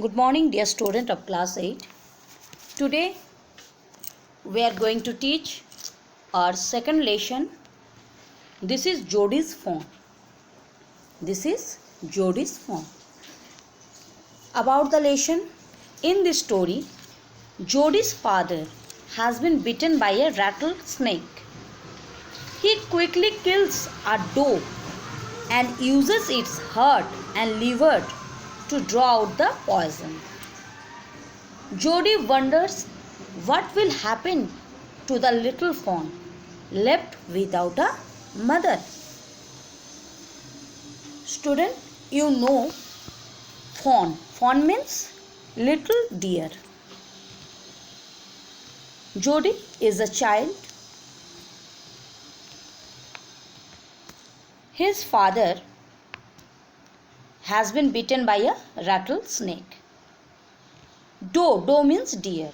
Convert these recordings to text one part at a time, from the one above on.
Good morning, dear student of class 8. Today we are going to teach our second lesson. This is Jodi's phone. This is Jodi's phone. About the lesson, in this story, Jodi's father has been bitten by a rattlesnake. He quickly kills a doe and uses its heart and liver to draw out the poison. Jodi wonders what will happen to the little fawn left without a mother. Student, you know fawn. Fawn means little deer. Jodi is a child. His father has been bitten by a rattlesnake. Doe means deer.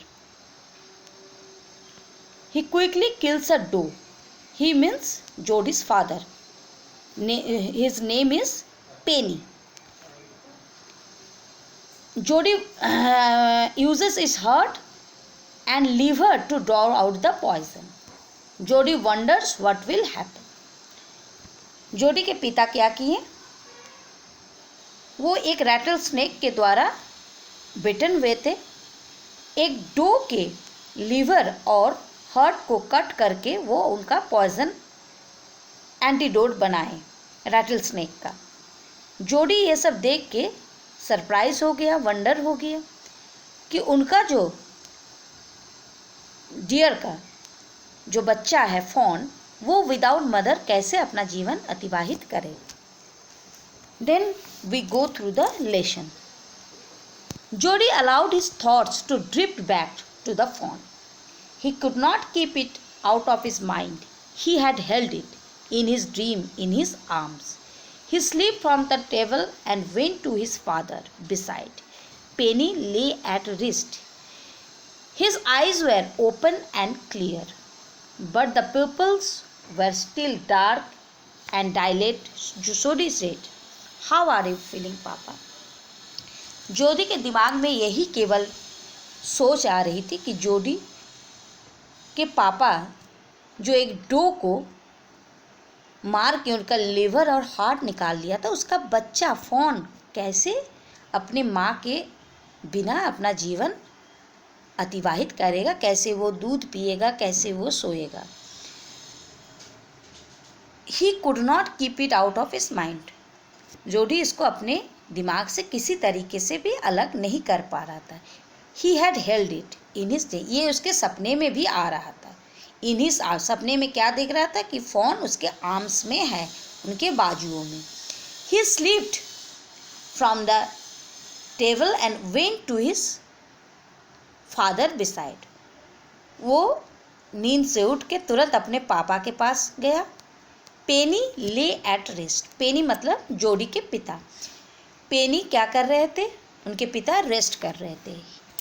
He quickly kills a doe. He means Jodi's father. His name is Penny. Jodi uses his heart and liver to draw out the poison. Jodi wonders what will happen. जोडी के पिता क्या किए? वो एक rattle snake के द्वारा बिटन हुए थे. एक डो के लीवर और हार्ट को कट करके वो उनका पॉइजन एंटीडोट बनाए रैटल स्नेक का. जोडी ये सब देख के सरप्राइज हो गया, वंडर हो गया कि उनका जो डियर का जो बच्चा है फॉन, वो विदाउट मदर कैसे अपना जीवन अतिबाहित करे. Then we go through the lesson. Jodi allowed his thoughts to drift back to the fawn. He could not keep it out of his mind. He had held it in his dream in his arms. He slipped from the table and went to his father beside. Penny lay at rest. His eyes were open and clear, but the pupils were still dark and dilated. Jodi said, "How are you feeling, Papa?" जोडी के दिमाग में यही केवल सोच आ रही थी कि जोडी के पापा जो एक डो को मार के उनका लिवर और हार्ट निकाल लिया था, उसका बच्चा फॉन कैसे अपने माँ के बिना अपना जीवन अतिबाहित करेगा, कैसे वो दूध पिएगा, कैसे वो सोएगा. He could not keep it out of his mind. Jody इसको अपने दिमाग से किसी तरीके से भी अलग नहीं कर पा रहा था. He had held it in his day. ये उसके सपने में भी आ रहा था. इन हिज सपने में क्या देख रहा था कि फॉन उसके आर्म्स में है, उनके बाजुओं में. He slipped from the table and went to his father beside. वो नींद से उठ के तुरंत अपने पापा के पास गया. पेनी ले एट रेस्ट. पेनी मतलब जोडी के पिता. पेनी क्या कर रहे थे? उनके पिता रेस्ट कर रहे थे.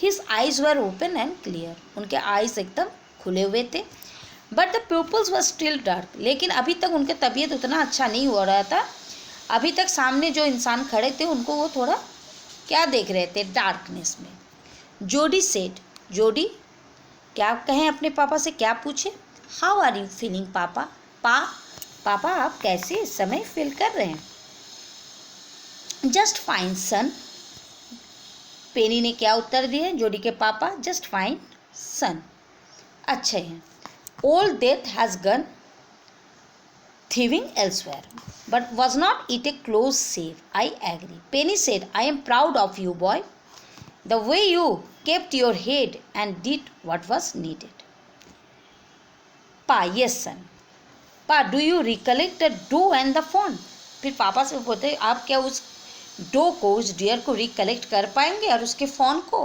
His eyes were open and clear. उनके आइज एकदम खुले हुए थे. But the people's were still dark. लेकिन अभी तक उनके तबीयत उतना अच्छा नहीं हो रहा था. अभी तक सामने जो इंसान खड़े थे उनको वो थोड़ा क्या देख रहे थे? डार्कनेस में. जोडी सेड. जोडी क्या कहें अपने पापा से, क्या पूछे? हाउ आर यू फीलिंग पापा? पापा आप कैसे इस समय फील कर रहे हैं? जस्ट फाइन सन. पेनी ने क्या उत्तर दिया? जोडी के पापा, जस्ट फाइन सन, अच्छे हैं. Old death has gun thieving elsewhere, but was not it a close save? I agree. Penny said, I am proud of you, boy. The way you kept your head and did what was needed. Pa, yes son. Pa, do you recollect the doe and the fawn? फिर पापा से बोलते, आप क्या उस dough को, उस dear को रिकलेक्ट कर पाएंगे और उसके फॉन को?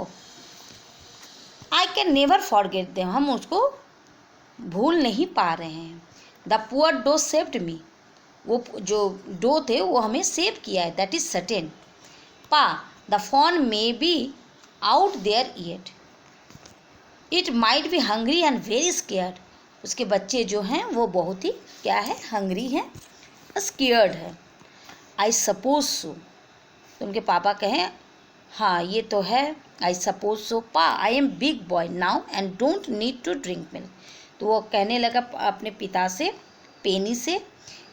I can never forget them. हम उसको भूल नहीं पा रहे हैं. The poor doe saved me. वो जो डो थे वो हमें सेव किया है, that is certain. Pa, the fawn may be out there yet. It might be hungry and very scared. उसके बच्चे जो हैं वो बहुत ही क्या है? हंग्री हैं, स्केयर्ड है. आई सपोज सो. तो उनके पापा कहें हाँ ये तो है, आई suppose so Pa, I am big boy now and don't need to drink milk. तो वो कहने लगा अपने पिता से, पेनी से,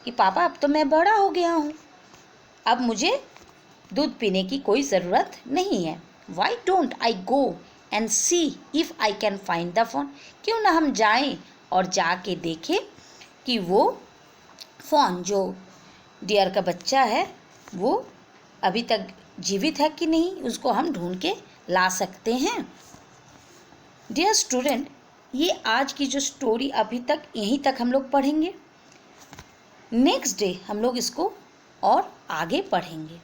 कि पापा अब तो मैं बड़ा हो गया हूँ, अब मुझे दूध पीने की कोई ज़रूरत नहीं है। Why don't I go and C if I can find the phone, क्यों ना हम जाएं और जाके देखें कि वो फ़ोन जो डियर का बच्चा है वो अभी तक जीवित है कि नहीं, उसको हम ढूंढ के ला सकते हैं। डियर स्टूडेंट, ये आज की जो स्टोरी अभी तक यहीं तक हम लोग पढ़ेंगे। नेक्स्ट डे हम लोग इसको और आगे पढ़ेंगे।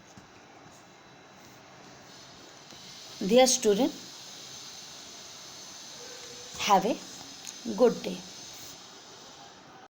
Dear student, have a good day.